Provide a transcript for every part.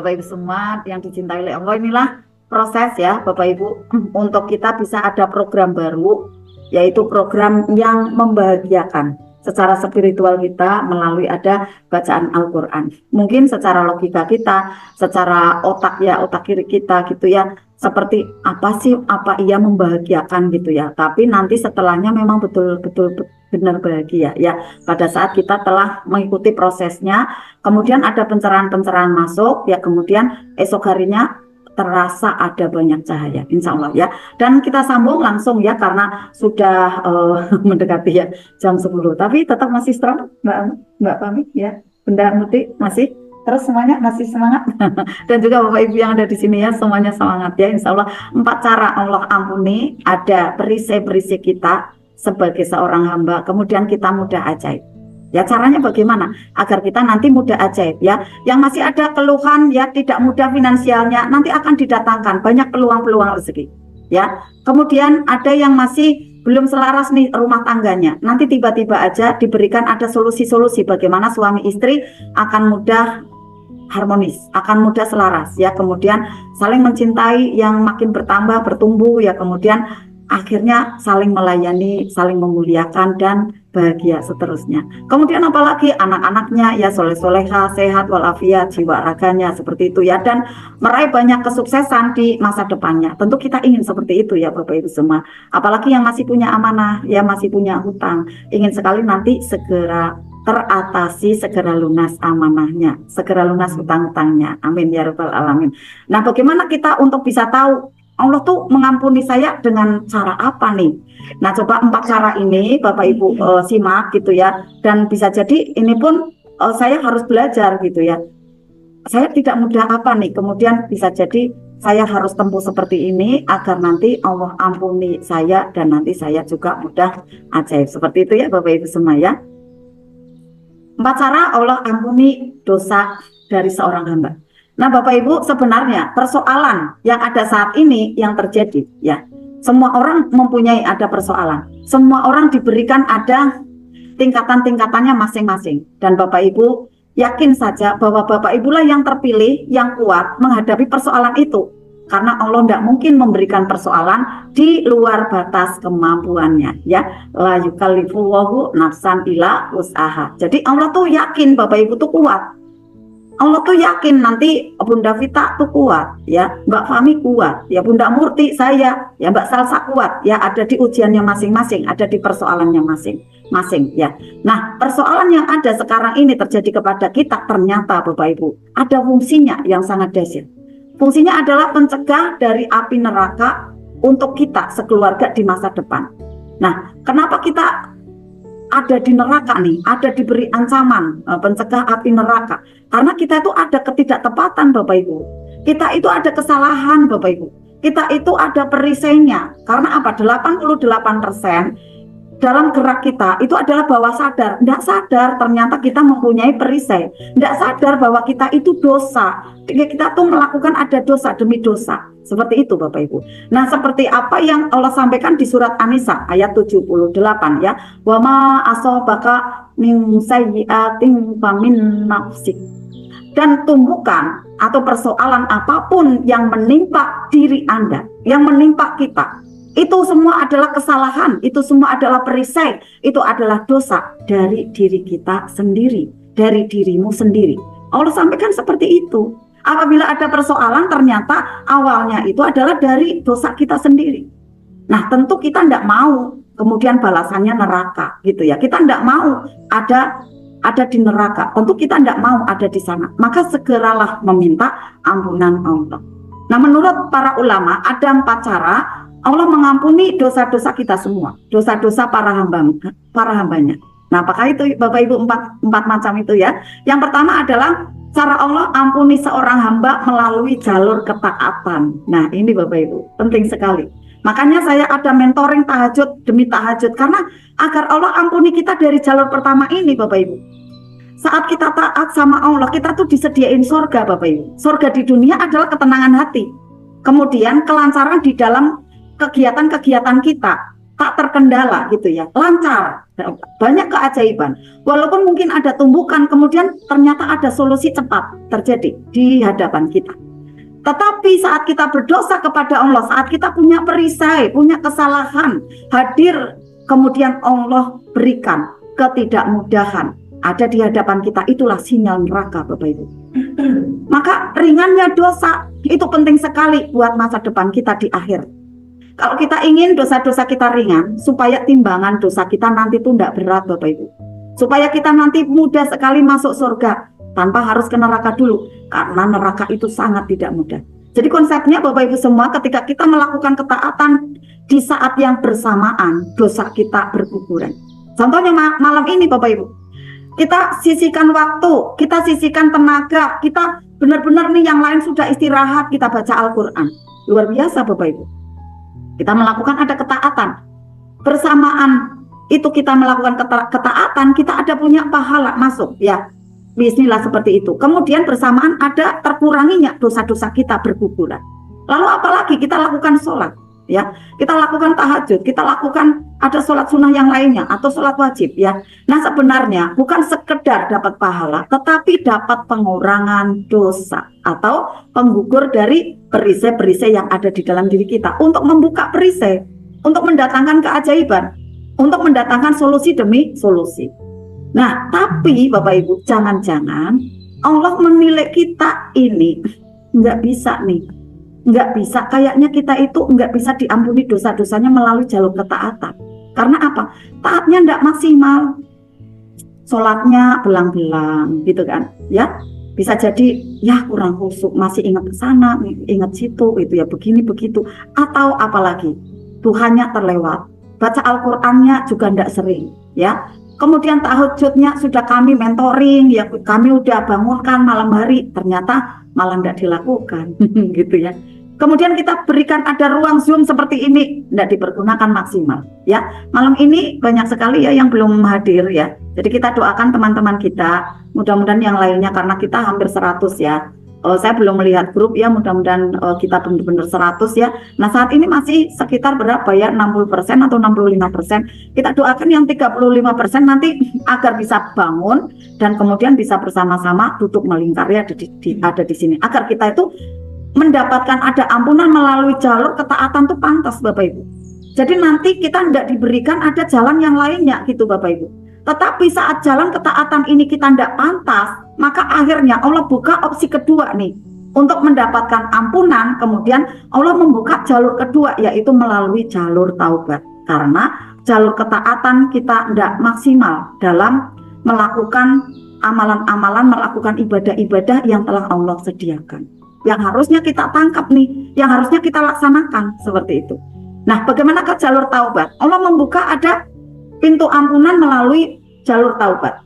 Bapak Ibu semua yang dicintai oleh Allah, inilah proses ya Bapak Ibu untuk kita bisa ada program baru, yaitu program yang membahagiakan secara spiritual kita melalui ada bacaan Al-Quran. Mungkin secara logika kita, secara otak ya, otak kiri kita gitu ya, seperti apa sih, apa iya membahagiakan gitu ya. Tapi nanti setelahnya memang betul-betul benar bahagia ya, pada saat kita telah mengikuti prosesnya. Kemudian ada pencerahan-pencerahan masuk ya, kemudian esok harinya terasa ada banyak cahaya, insya Allah ya. Dan kita sambung langsung ya, karena sudah mendekati ya jam 10, tapi tetap masih strong Mbak Pami ya, Bunda Muti masih terus semuanya masih semangat dan juga Bapak Ibu yang ada di sini ya, semuanya semangat ya, insya Allah. 4 cara Allah ampuni, ada perisai-perisai kita sebagai seorang hamba, kemudian kita mudah ajaib. Ya, caranya bagaimana agar kita nanti mudah ajaib ya. Yang masih ada keluhan ya, tidak mudah finansialnya, nanti akan didatangkan banyak peluang-peluang rezeki ya. Kemudian ada yang masih belum selaras nih rumah tangganya, nanti tiba-tiba aja diberikan ada solusi-solusi bagaimana suami istri akan mudah harmonis, akan mudah selaras ya. Kemudian saling mencintai yang makin bertambah, bertumbuh ya. Kemudian akhirnya saling melayani, saling memuliakan dan bahagia seterusnya. Kemudian apalagi anak-anaknya ya soleh-soleha, sehat walafiat, jiwa raganya seperti itu ya, dan meraih banyak kesuksesan di masa depannya. Tentu kita ingin seperti itu ya Bapak Ibu semua. Apalagi yang masih punya amanah, ya masih punya hutang, ingin sekali nanti segera teratasi, segera lunas amanahnya, segera lunas hutang-hutangnya. Amin ya rabbal alamin. Nah, bagaimana kita untuk bisa tahu Allah tuh mengampuni saya dengan cara apa nih? Nah, coba 4 cara ini Bapak Ibu simak gitu ya. Dan bisa jadi ini pun saya harus belajar gitu ya. Saya tidak mudah apa nih? Kemudian bisa jadi saya harus tempuh seperti ini agar nanti Allah ampuni saya dan nanti saya juga mudah ajaib. Seperti itu ya Bapak Ibu semua ya. 4 cara Allah ampuni dosa dari seorang hamba. Nah Bapak Ibu, sebenarnya persoalan yang ada saat ini yang terjadi ya, semua orang mempunyai ada persoalan, semua orang diberikan ada tingkatan-tingkatannya masing-masing. Dan Bapak Ibu yakin saja bahwa Bapak Ibulah yang terpilih, yang kuat menghadapi persoalan itu, karena Allah tidak mungkin memberikan persoalan di luar batas kemampuannya ya. La yukallifullahu nafsan illa wus'aha. Jadi Allah tuh yakin Bapak Ibu tuh kuat. Allah tuh yakin nanti Bunda Vita tuh kuat ya, Mbak Fami kuat ya, Bunda Murti saya ya, Mbak Salsa kuat ya, ada di ujiannya masing-masing, ada di persoalannya masing-masing ya. Nah, persoalan yang ada sekarang ini terjadi kepada kita ternyata Bapak Ibu ada fungsinya yang sangat dahsyat. Fungsinya adalah pencegah dari api neraka untuk kita sekeluarga di masa depan. Nah, kenapa kita ada di neraka nih, ada diberi ancaman pencegah api neraka? Karena kita itu ada ketidaktepatan Bapak Ibu. Kita itu ada kesalahan Bapak Ibu. Kita itu ada perisainya. Karena apa? 88% dalam gerak kita itu adalah bawah sadar. Tidak sadar ternyata kita mempunyai perisai. Tidak sadar bahwa kita itu dosa. Kita tuh melakukan ada dosa demi dosa. Seperti itu Bapak Ibu. Nah, seperti apa yang Allah sampaikan di surat An-Nisa ayat 78 ya. Wa ma asobaka min sayyi'atin famin nafsik. Dan tumbukan atau persoalan apapun yang menimpa diri Anda, yang menimpa kita, itu semua adalah kesalahan, itu semua adalah perisai, itu adalah dosa dari diri kita sendiri, dari dirimu sendiri. Allah sampaikan seperti itu. Apabila ada persoalan ternyata awalnya itu adalah dari dosa kita sendiri. Nah, tentu kita tidak mau kemudian balasannya neraka gitu ya. Kita tidak mau ada di neraka. Tentu kita tidak mau ada di sana. Maka segeralah meminta ampunan Allah. Nah, menurut para ulama ada 4 cara Allah mengampuni dosa-dosa kita semua, dosa-dosa para hambanya. Nah, apakah itu Bapak Ibu 4 macam itu ya? Yang pertama adalah cara Allah ampuni seorang hamba melalui jalur ketaatan. Nah, ini Bapak Ibu penting sekali. Makanya saya ada mentoring tahajud demi tahajud, karena agar Allah ampuni kita dari jalur pertama ini Bapak Ibu. Saat kita taat sama Allah, kita tuh disediain surga Bapak Ibu. Surga di dunia adalah ketenangan hati. Kemudian kelancaran di dalam kegiatan-kegiatan kita. tak terkendala gitu ya, lancar, banyak keajaiban. Walaupun mungkin ada tumbukan, kemudian ternyata ada solusi cepat terjadi di hadapan kita. Tetapi saat kita berdosa kepada Allah, saat kita punya perisai, punya kesalahan, hadir kemudian Allah berikan ketidakmudahan ada di hadapan kita, itulah sinyal neraka, Bapak Ibu. Maka ringannya dosa itu penting sekali buat masa depan kita di akhir. Kalau kita ingin dosa-dosa kita ringan, supaya timbangan dosa kita nanti itu tidak berat, Bapak Ibu. Supaya kita nanti mudah sekali masuk surga, tanpa harus ke neraka dulu. Karena neraka itu sangat tidak mudah. Jadi konsepnya Bapak Ibu semua, ketika kita melakukan ketaatan di saat yang bersamaan, dosa kita berguguran. Contohnya malam ini Bapak Ibu, kita sisihkan waktu, kita sisihkan tenaga, kita benar-benar nih yang lain sudah istirahat, kita baca Al-Quran. Luar biasa Bapak Ibu. Kita melakukan ada ketaatan. Bersamaan itu kita melakukan ketaatan, kita ada punya pahala masuk ya. Bismillah seperti itu. Kemudian bersamaan ada terkuranginya dosa-dosa kita berguguran. Lalu apalagi kita lakukan sholat ya. Kita lakukan tahajud, kita lakukan ada sholat sunnah yang lainnya atau sholat wajib ya. Nah sebenarnya bukan sekedar dapat pahala, tetapi dapat pengurangan dosa atau penggugur dari perisai-perisai yang ada di dalam diri kita, untuk membuka perisai, untuk mendatangkan keajaiban, untuk mendatangkan solusi demi solusi. Nah tapi Bapak Ibu, jangan-jangan Allah menilai kita ini nggak bisa nih, nggak bisa, kayaknya kita itu nggak bisa diampuni dosa-dosanya melalui jalur ketaatan. Karena apa? Taatnya nggak maksimal, sholatnya belang-belang gitu kan ya. Bisa jadi ya kurang khusyuk, masih ingat sana, ingat situ, itu ya begini begitu. Atau apalagi Tuhannya terlewat, baca Al-Qur'annya juga nggak sering ya. Kemudian tahajudnya sudah kami mentoring ya, kami udah bangunkan malam hari, ternyata malah nggak dilakukan gitu ya. Kemudian kita berikan ada ruang Zoom seperti ini, tidak dipergunakan maksimal ya. Malam ini banyak sekali ya yang belum hadir ya. Jadi kita doakan teman-teman kita, mudah-mudahan yang lainnya, karena kita hampir 100 ya. Saya belum melihat grup ya, mudah-mudahan kita benar-benar 100 ya. Nah saat ini masih sekitar berapa ya, 60% atau 65%. Kita doakan yang 35% nanti agar bisa bangun dan kemudian bisa bersama-sama duduk melingkar ya, ada di sini. Agar kita itu mendapatkan ada ampunan melalui jalur ketaatan tuh pantas Bapak Ibu. Jadi nanti kita tidak diberikan ada jalan yang lainnya gitu Bapak Ibu. Tetapi saat jalan ketaatan ini kita tidak pantas, maka akhirnya Allah buka opsi kedua nih untuk mendapatkan ampunan. Kemudian Allah membuka jalur kedua, yaitu melalui jalur taubat. Karena jalur ketaatan kita tidak maksimal dalam melakukan amalan-amalan, melakukan ibadah-ibadah yang telah Allah sediakan, yang harusnya kita tangkap nih, yang harusnya kita laksanakan seperti itu. Nah, bagaimana ke jalur taubat? Allah membuka ada pintu ampunan melalui jalur taubat.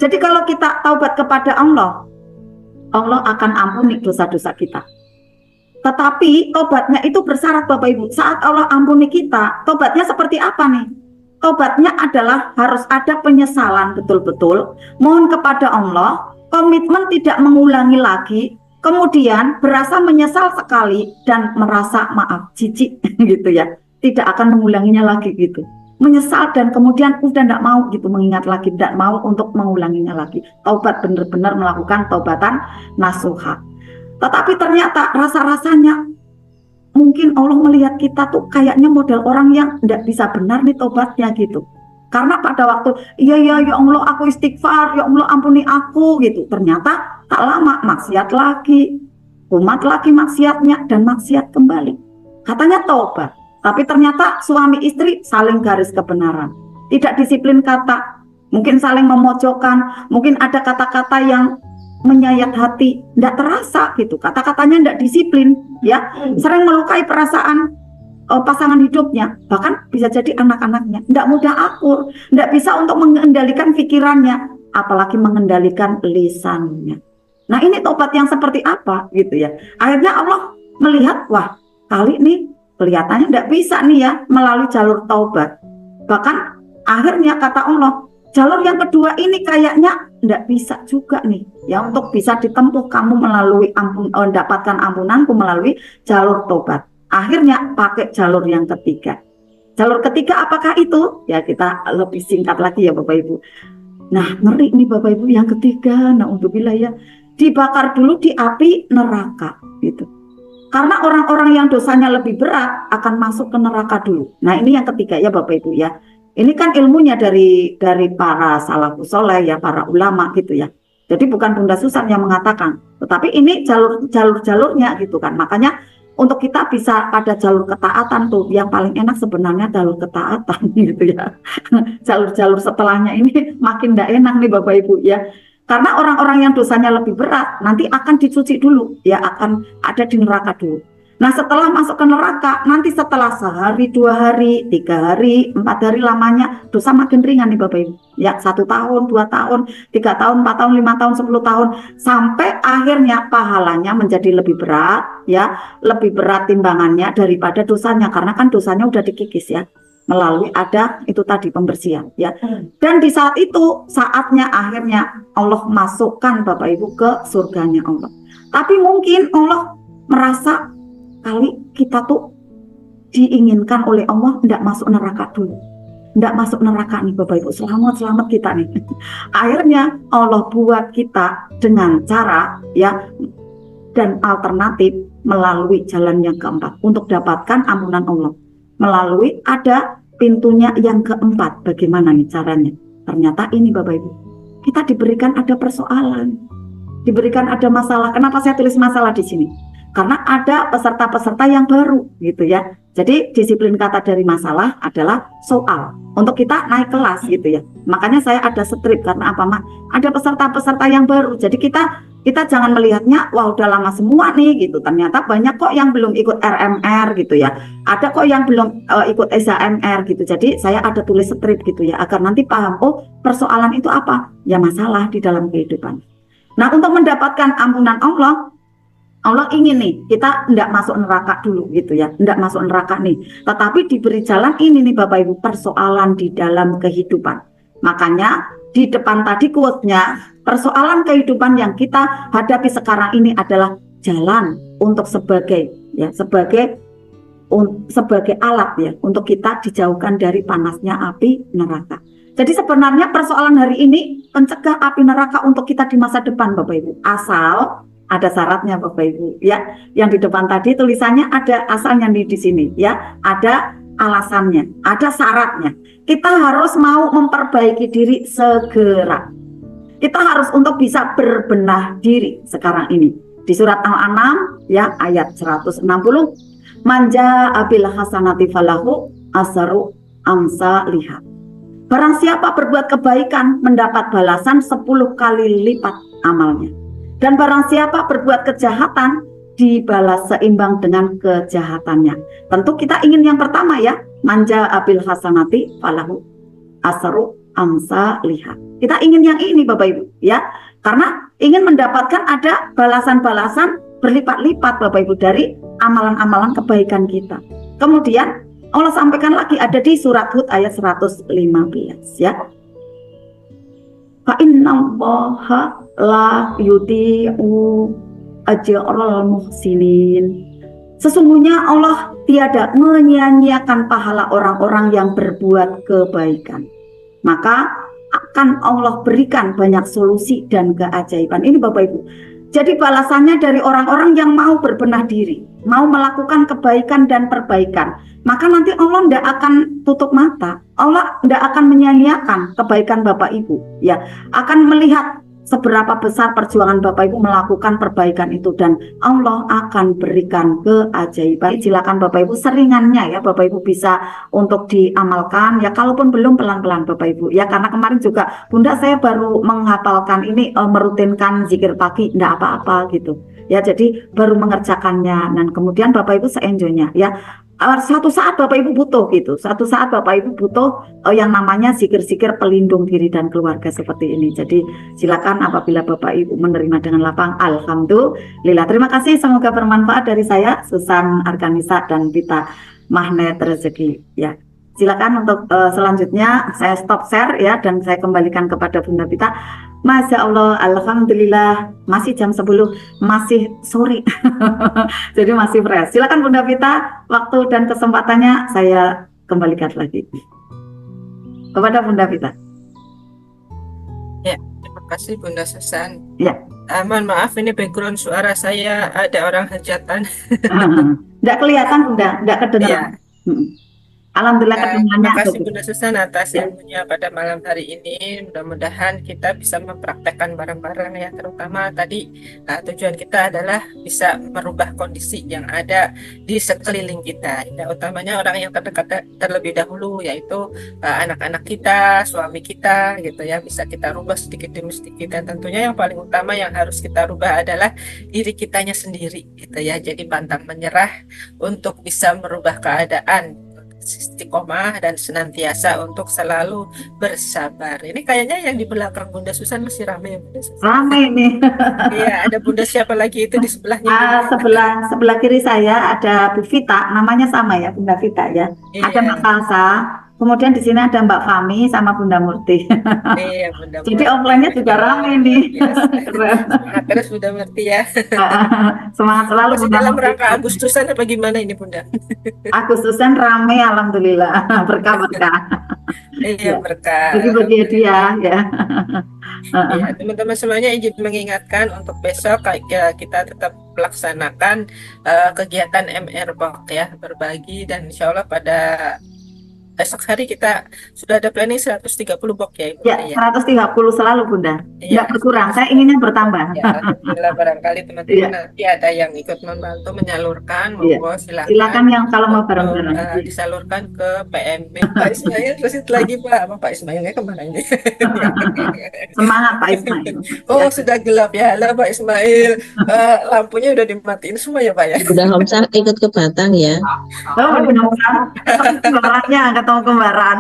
Jadi kalau kita taubat kepada Allah, Allah akan ampuni dosa-dosa kita. Tetapi tobatnya itu bersyarat Bapak Ibu. Saat Allah ampuni kita, tobatnya seperti apa nih? Tobatnya adalah harus ada penyesalan betul-betul, mohon kepada Allah, komitmen tidak mengulangi lagi, kemudian berasa menyesal sekali dan merasa maaf, jijik gitu ya, tidak akan mengulanginya lagi gitu. Menyesal dan kemudian udah tidak mau gitu mengingat lagi, tidak mau untuk mengulanginya lagi. Taubat, benar-benar melakukan taubatan nasuha. Tetapi ternyata rasa-rasanya mungkin Allah melihat kita tuh kayaknya model orang yang tidak bisa benar nih taubatnya gitu. Karena pada waktu ya Allah aku istighfar, ya Allah ampuni aku gitu, ternyata tak lama maksiat lagi, umat lagi maksiatnya dan maksiat kembali. Katanya taubat, tapi ternyata suami istri saling garis kebenaran, tidak disiplin kata, mungkin saling memojokkan, mungkin ada kata-kata yang menyayat hati, tidak terasa gitu, kata-katanya tidak disiplin ya, sering melukai perasaan pasangan hidupnya, bahkan bisa jadi anak-anaknya, tidak mudah akur, tidak bisa untuk mengendalikan pikirannya, apalagi mengendalikan lisannya. Nah ini tobat yang seperti apa gitu ya. Akhirnya Allah melihat, wah kali ini kelihatannya tidak bisa nih ya melalui jalur taubat. Bahkan akhirnya kata Allah, jalur yang kedua ini kayaknya tidak bisa juga nih ya untuk bisa ditempuh kamu melalui mendapatkan ampunanku melalui jalur taubat. Akhirnya pakai jalur yang ketiga. Jalur ketiga apakah itu? Ya kita lebih singkat lagi ya Bapak Ibu. Nah ngeri nih Bapak Ibu yang ketiga, naudzubillah ya, dibakar dulu di api neraka gitu. Karena orang-orang yang dosanya lebih berat akan masuk ke neraka dulu. Nah ini yang ketiga ya Bapak Ibu ya. Ini kan ilmunya dari para salafus soleh ya, para ulama gitu ya. Jadi bukan Bunda Susan yang mengatakan, tetapi ini jalurnya gitu kan. Makanya untuk kita bisa pada jalur ketaatan tuh, yang paling enak sebenarnya jalur ketaatan gitu ya. Jalur-jalur setelahnya ini makin tidak enak nih Bapak Ibu ya. Karena orang-orang yang dosanya lebih berat nanti akan dicuci dulu, ya akan ada di neraka dulu. Nah setelah masuk ke neraka, nanti setelah sehari, 2 hari, 3 hari, 4 hari lamanya, dosa makin ringan nih Bapak Ibu. Ya 1 tahun, 2 tahun, 3 tahun, 4 tahun, 5 tahun, 10 tahun, sampai akhirnya pahalanya menjadi lebih berat, ya lebih berat timbangannya daripada dosanya, karena kan dosanya udah dikikis ya, melalui ada itu tadi pembersihan ya. Dan di saat itu saatnya akhirnya Allah masukkan Bapak Ibu ke surganya Allah. Tapi mungkin Allah merasa kali kita tuh diinginkan oleh Allah tidak masuk neraka dulu. Tidak masuk neraka nih Bapak Ibu, selamat kita nih. Akhirnya Allah buat kita dengan cara ya dan alternatif melalui jalan yang keempat untuk dapatkan ampunan Allah. Melalui ada pintunya yang keempat. Bagaimana nih caranya? Ternyata ini Bapak Ibu, kita diberikan ada persoalan, diberikan ada masalah. Kenapa saya tulis masalah di sini? Karena ada peserta-peserta yang baru gitu ya. Jadi disiplin kata dari masalah adalah soal untuk kita naik kelas gitu ya. Makanya saya ada strip karena apa Mak? Ada peserta-peserta yang baru. Jadi kita jangan melihatnya wah udah lama semua nih gitu. Ternyata banyak kok yang belum ikut RMR gitu ya. Ada kok yang belum ikut SHMR gitu. Jadi saya ada tulis strip gitu ya agar nanti paham, oh persoalan itu apa? Ya masalah di dalam kehidupan. Nah untuk mendapatkan ampunan Allah ingin nih kita tidak masuk neraka dulu gitu ya, tidak masuk neraka nih, tetapi diberi jalan ini nih Bapak Ibu, persoalan di dalam kehidupan. Makanya di depan tadi quote-nya, persoalan kehidupan yang kita hadapi sekarang ini adalah jalan untuk sebagai alat ya untuk kita dijauhkan dari panasnya api neraka. Jadi sebenarnya persoalan hari ini pencegah api neraka untuk kita di masa depan Bapak Ibu, asal ada syaratnya Bapak Ibu ya. Yang di depan tadi tulisannya ada asalnya di sini ya, ada alasannya, ada syaratnya. Kita harus mau memperbaiki diri segera. Kita harus untuk bisa berbenah diri sekarang ini. Di surat Al-An'am ya ayat 160, manja abil hasanati falahu asaru amsa lihat. Barang siapa berbuat kebaikan mendapat balasan 10 kali lipat amalnya. Dan barang siapa berbuat kejahatan dibalas seimbang dengan kejahatannya. Tentu kita ingin yang pertama ya, manja abil hasanati falahu asaru amsa lihat. Kita ingin yang ini Bapak Ibu ya, karena ingin mendapatkan ada balasan-balasan berlipat-lipat Bapak Ibu dari amalan-amalan kebaikan kita. Kemudian Allah sampaikan lagi ada di surat Hud ayat 115 ya. Fa innallaha la yudhi'u ajral muhsinin. Sesungguhnya Allah tiada menyia-nyiakan pahala orang-orang yang berbuat kebaikan. Maka akan Allah berikan banyak solusi dan keajaiban. Ini Bapak Ibu. Jadi balasannya dari orang-orang yang mau berbenah diri, mau melakukan kebaikan dan perbaikan. Maka nanti Allah tidak akan tutup mata. Allah tidak akan menyia-nyiakan kebaikan Bapak Ibu. Ya, akan melihat seberapa besar perjuangan Bapak Ibu melakukan perbaikan itu dan Allah akan berikan keajaiban. Silakan Bapak Ibu seringannya ya Bapak Ibu bisa untuk diamalkan ya, kalaupun belum pelan-pelan Bapak Ibu ya, karena kemarin juga Bunda saya baru menghafalkan ini merutinkan zikir pagi tidak apa-apa gitu ya, jadi baru mengerjakannya dan kemudian Bapak Ibu se-enjoy-nya ya. Satu saat Bapak Ibu butuh gitu, satu saat Bapak Ibu butuh yang namanya zikir-zikir pelindung diri dan keluarga seperti ini. Jadi silakan apabila Bapak Ibu menerima dengan lapang, alhamdulillah. Terima kasih, semoga bermanfaat dari saya Susan Arkanisa dan Vita Magnet Rezeki ya. Silakan untuk selanjutnya saya stop share ya dan saya kembalikan kepada Bunda Vita. Masya Allah, alhamdulillah masih jam 10, masih sore. Jadi masih fresh. Silakan Bunda Vita, waktu dan kesempatannya saya kembalikan lagi kepada Bunda Vita. Ya, terima kasih Bunda Susan. Ya. Mohon maaf, ini background suara saya ada orang hajatan. Nggak kelihatan Bunda, nggak kedengeran. Ya, Alhamdulillah terima kedengarannya kasih bagus. Bunda Susan atas Ya. ilmunya pada malam hari ini. Mudah-mudahan kita bisa mempraktekkan bareng-bareng ya. Terutama tadi tujuan kita adalah bisa merubah kondisi yang ada di sekeliling kita. Ya, utamanya orang yang terdekat terlebih dahulu, yaitu anak-anak kita, suami kita, gitu ya. Bisa kita rubah sedikit demi sedikit. Dan tentunya yang paling utama yang harus kita rubah adalah diri kitanya sendiri, gitu ya. Jadi pantang menyerah untuk bisa merubah keadaan, istiqomah dan senantiasa untuk selalu bersabar. Ini kayaknya yang di belakang Bunda Susan masih ramai ya Bunda Susan. Ramai nih. Iya, ada Bunda siapa lagi itu di sebelahnya Bunda? Sebelah kiri saya ada Bu Vita, namanya sama ya, Bunda Vita ya. Ada Mbak Iya, Salsa, kemudian di sini ada Mbak Fami sama Bunda Murti. iya Bunda Jadi Murti. offline-nya juga Wah, ramai nih. luar biasa. Keren. Semangat terus Bunda Murti ya. Semangat selalu Masih Bunda dalam Murti. rangka Agustusan apa gimana ini Bunda? Agustusan ramai, alhamdulillah. Berkah-berkah. Iya, Ya, berkah. bagi-bagi hadiah Alhamdulillah. ya. Ya, teman-teman semuanya izin mengingatkan untuk besok kita tetap melaksanakan kegiatan MR Box ya, berbagi, dan insya Allah pada esok hari kita sudah ada planning 130 box ya Ibu Ya, ya. 130 selalu Bunda. Iya, Nggak berkurang, saya inginnya bertambah. ya, alhamdulillah barangkali teman-teman Iya, nanti ada yang ikut membantu menyalurkan, iya. monggo silakan Silakan yang kalau mau untuk bareng-bareng. Iya. disalurkan ke PMB Pak Ismail. Terus itu lagi Pak, apa Pak Ismailnya kemana ini? Semangat Pak Ismail. Ya. Oh, sudah gelap ya. Halo Pak Ismail. Lampunya udah dimatiin semua ya Pak ya? Udah Homsar ikut ke Batang ya. Oh, benar-benar ketemu kembarannya, ketemu kembaran.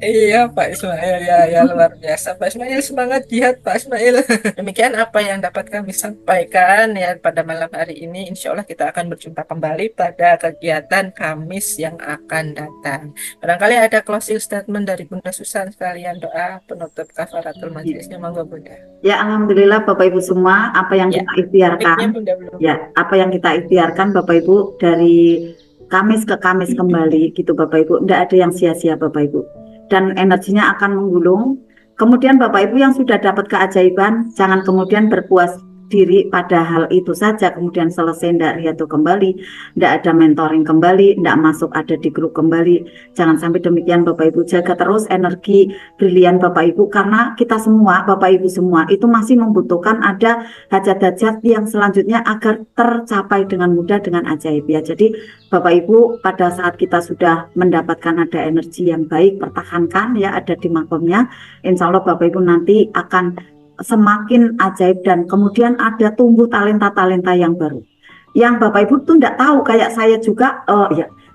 Iya Pak Ismail ya luar biasa. Pak Ismail semangat jihad Pak Ismail. Demikian apa yang dapat kami sampaikan ya pada malam hari ini. Insya Allah kita akan berjumpa kembali pada kegiatan Kamis yang akan datang. Barangkali ada closing statement dari Bunda Susan, sekalian doa penutup kafaratul majelisnya, monggo Bunda. Ya, alhamdulillah Bapak Ibu semua, apa yang Ya, kita ikhtiarkan, mic-nya Bunda belum. ya, apa yang kita ikhtiarkan Bapak Ibu dari Kamis ke Kamis kembali gitu Bapak Ibu, tidak ada yang sia-sia Bapak Ibu, dan energinya akan menggulung. Kemudian Bapak Ibu yang sudah dapat keajaiban, jangan kemudian berpuas diri pada hal itu saja, kemudian selesai tidak riatu kembali, tidak ada mentoring kembali, tidak masuk ada di grup kembali. Jangan sampai demikian Bapak Ibu, jaga terus energi brilian Bapak Ibu, karena kita semua Bapak Ibu semua itu masih membutuhkan ada hajat-hajat yang selanjutnya agar tercapai dengan mudah dengan ajaib ya. Jadi Bapak Ibu, pada saat kita sudah mendapatkan ada energi yang baik, pertahankan ya, ada di makomnya. Insya Allah Bapak Ibu nanti akan semakin ajaib, dan kemudian ada tumbuh talenta-talenta yang baru. Yang Bapak Ibu tuh tidak tahu, kayak saya juga,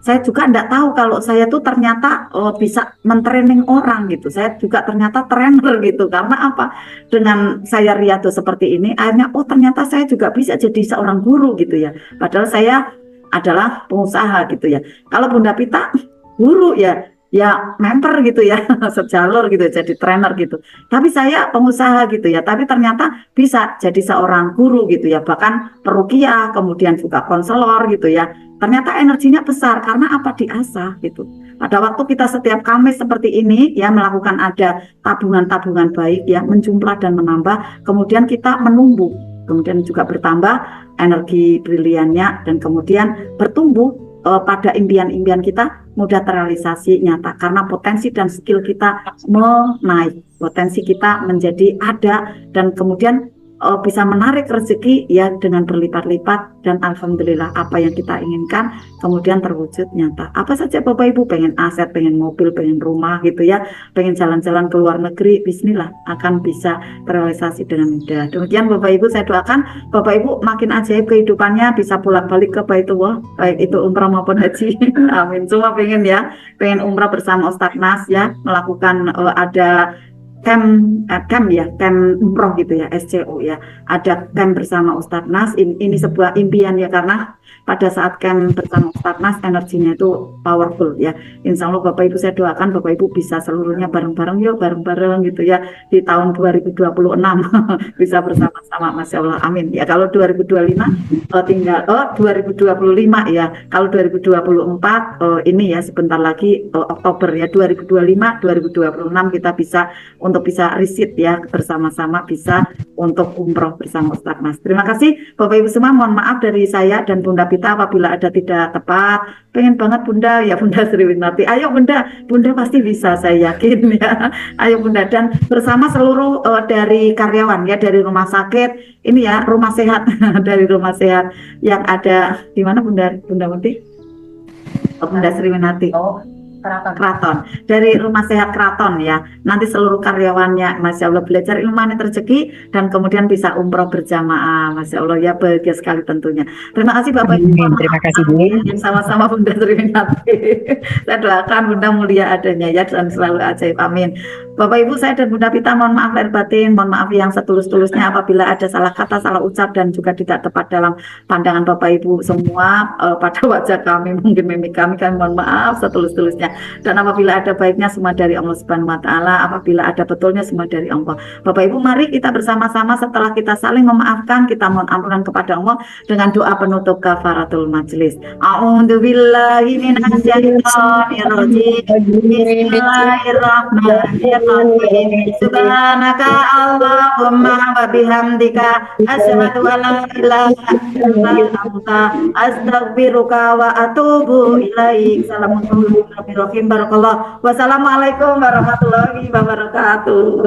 saya juga tidak tahu kalau saya tuh ternyata bisa mentraining orang gitu. Saya juga ternyata trainer gitu. Karena apa? Dengan saya riado seperti ini, akhirnya ternyata saya juga bisa jadi seorang guru gitu ya. Padahal saya adalah pengusaha gitu ya. Kalau Bunda Pita guru ya member gitu ya, sejalur gitu, jadi trainer gitu. Tapi saya pengusaha gitu ya, tapi ternyata bisa jadi seorang guru gitu ya, bahkan peruqyah, kemudian juga konselor gitu ya. Ternyata energinya besar karena apa? Diasah gitu. Pada waktu kita setiap Kamis seperti ini ya, melakukan ada tabungan-tabungan baik ya, menjumlah dan menambah, kemudian kita menumbuh, kemudian juga bertambah energi briliannya, dan kemudian bertumbuh pada impian-impian kita mudah terrealisasi nyata, karena potensi dan skill kita menaik, potensi kita menjadi ada, dan kemudian bisa menarik rezeki ya dengan berlipat-lipat, dan alhamdulillah apa yang kita inginkan kemudian terwujud nyata. Apa saja Bapak Ibu, pengen aset, pengen mobil, pengen rumah gitu ya, pengen jalan-jalan ke luar negeri, bismillah akan bisa terrealisasi dengan mudah. Demikian Bapak Ibu, saya doakan Bapak Ibu makin ajaib kehidupannya, bisa bolak-balik ke Baitullah, baik itu umrah maupun haji. Amin. Semua pengen ya, pengen umrah bersama Ustadz Nas ya, melakukan ada camp umroh gitu ya, SCO ya. Ada camp bersama Ustadz Nas. Ini sebuah impian ya, karena pada saat camp bersama Ustadz Nas energinya itu powerful ya. Insya Allah Bapak Ibu saya doakan Bapak Ibu bisa seluruhnya bareng-bareng yuk, bareng-bareng gitu ya di tahun 2026 bisa bersama-sama, Masya Allah, amin ya. Kalau 2025 tinggal 2025 ya. Kalau 2024 ini ya sebentar lagi Oktober ya, 2025 2026 kita bisa untuk bisa riset ya bersama-sama, bisa untuk umroh bersama Ustadz Mas. Terima kasih Bapak Ibu semua, mohon maaf dari saya dan Bunda Pita apabila ada tidak tepat. Pengen banget Bunda ya, Bunda Sriwinati. Ayo Bunda pasti bisa, saya yakin ya. Ayo Bunda, dan bersama seluruh dari karyawan ya, dari rumah sakit ini ya, rumah sehat dari rumah sehat yang ada di mana Bunda Muti? Bunda Sriwinati. Keraton, dari Rumah Sehat Keraton ya. Nanti seluruh karyawannya, Masya Allah, belajar ilmu manit rezeki dan kemudian bisa umroh berjamaah, Masya Allah ya, bahagia sekali tentunya. Terima kasih Bapak Ibu. Terima kasih Bu. Sama-sama Bunda Sriwinati. Saya doakan Bunda mulia adanya ya, dan selalu ajaib, amin. Bapak Ibu saya dan Bunda Pita mohon maaf lahir batin, mohon maaf yang setulus-tulusnya apabila ada salah kata, salah ucap dan juga tidak tepat dalam pandangan Bapak Ibu semua pada wajah kami, mungkin mimik kami mohon maaf setulus-tulusnya. Dan apabila ada baiknya semua dari Allah Subhanahu wa taala, apabila ada betulnya semua dari Allah. Bapak Ibu, mari kita bersama-sama setelah kita saling memaafkan, kita mohon ampunan kepada Allah dengan doa penutup kafaratul majelis. A'udzubillahi minasyaitonir rajim. Bismillahirrahmanirrahim. Subhanaka Allahumma wa bihamdika asyhadu an la ilaha illa anta astaghfiruka wa atubu ilaik. Assalamualaikum barakallah. Wassalamualaikum warahmatullahi wabarakatuh.